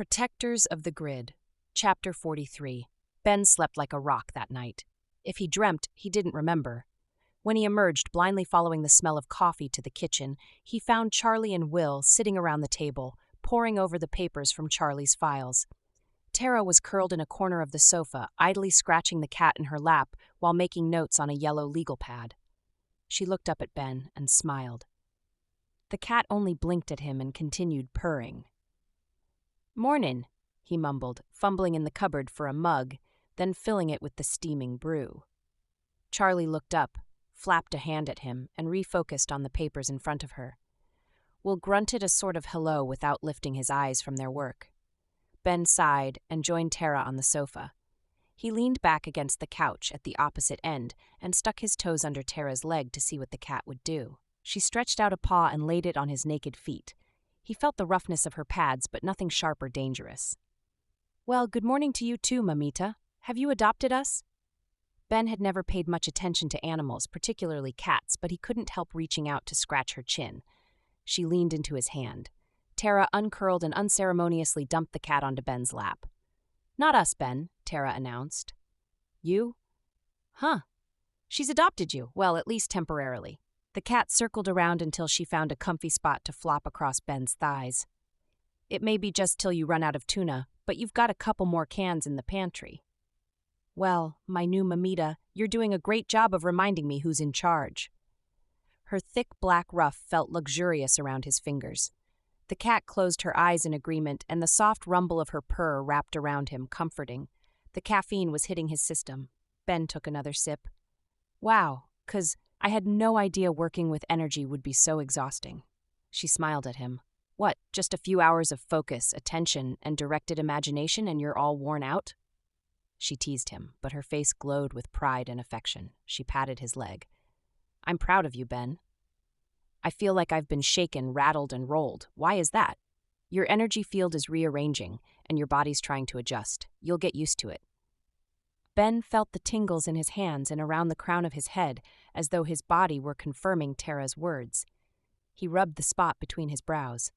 Protectors of the Grid. Chapter 43. Ben slept like a rock that night. If he dreamt, he didn't remember. When he emerged, blindly following the smell of coffee to the kitchen, he found Charlie and Will sitting around the table, poring over the papers from Charlie's files. Tara was curled in a corner of the sofa, idly scratching the cat in her lap while making notes on a yellow legal pad. She looked up at Ben and smiled. The cat only blinked at him and continued purring. "Mornin'," he mumbled, fumbling in the cupboard for a mug, then filling it with the steaming brew. Charlie looked up, flapped a hand at him, and refocused on the papers in front of her. Will grunted a sort of hello without lifting his eyes from their work. Ben sighed and joined Tara on the sofa. He leaned back against the couch at the opposite end and stuck his toes under Tara's leg to see what the cat would do. She stretched out a paw and laid it on his naked feet. He felt the roughness of her pads, but nothing sharp or dangerous. "Well, good morning to you too, Mamita. Have you adopted us?" Ben had never paid much attention to animals, particularly cats, but he couldn't help reaching out to scratch her chin. She leaned into his hand. Tara uncurled and unceremoniously dumped the cat onto Ben's lap. "Not us, Ben," Tara announced. "You? Huh. She's adopted you, well, at least temporarily." The cat circled around until she found a comfy spot to flop across Ben's thighs. "It may be just till you run out of tuna, but you've got a couple more cans in the pantry." "Well, my new Mamita, you're doing a great job of reminding me who's in charge." Her thick black ruff felt luxurious around his fingers. The cat closed her eyes in agreement, and the soft rumble of her purr wrapped around him, comforting. The caffeine was hitting his system. Ben took another sip. "Wow, 'cause I had no idea working with energy would be so exhausting." She smiled at him. "What, just a few hours of focus, attention, and directed imagination and you're all worn out?" She teased him, but her face glowed with pride and affection. She patted his leg. "I'm proud of you, Ben." "I feel like I've been shaken, rattled, and rolled. Why is that?" "Your energy field is rearranging, and your body's trying to adjust. You'll get used to it." Ben felt the tingles in his hands and around the crown of his head, as though his body were confirming Tara's words. He rubbed the spot between his brows.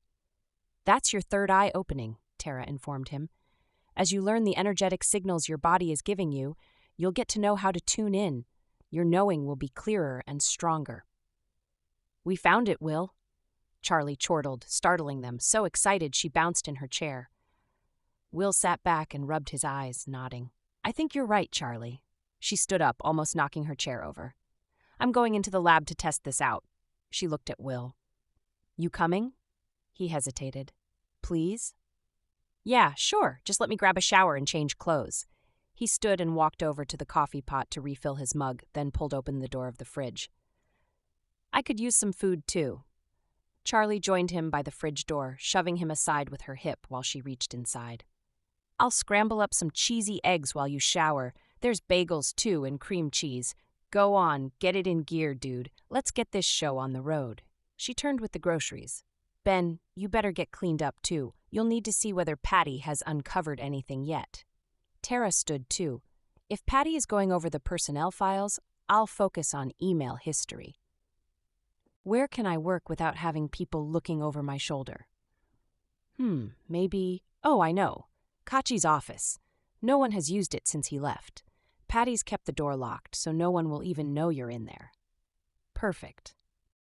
"That's your third eye opening," Tara informed him. "As you learn the energetic signals your body is giving you, you'll get to know how to tune in. Your knowing will be clearer and stronger." "We found it, Will," Charlie chortled, startling them, so excited she bounced in her chair. Will sat back and rubbed his eyes, nodding. "I think you're right, Charlie." She stood up, almost knocking her chair over. "I'm going into the lab to test this out." She looked at Will. "You coming?" He hesitated. "Please?" "Yeah, sure. Just let me grab a shower and change clothes." He stood and walked over to the coffee pot to refill his mug, then pulled open the door of the fridge. "I could use some food, too." Charlie joined him by the fridge door, shoving him aside with her hip while she reached inside. "I'll scramble up some cheesy eggs while you shower. There's bagels, too, and cream cheese. Go on, get it in gear, dude. Let's get this show on the road." She turned with the groceries. "Ben, you better get cleaned up, too. You'll need to see whether Patty has uncovered anything yet." Tara stood, too. "If Patty is going over the personnel files, I'll focus on email history. Where can I work without having people looking over my shoulder? Maybe... Oh, I know. Kachi's office. No one has used it since he left. Patty's kept the door locked, so no one will even know you're in there." "Perfect."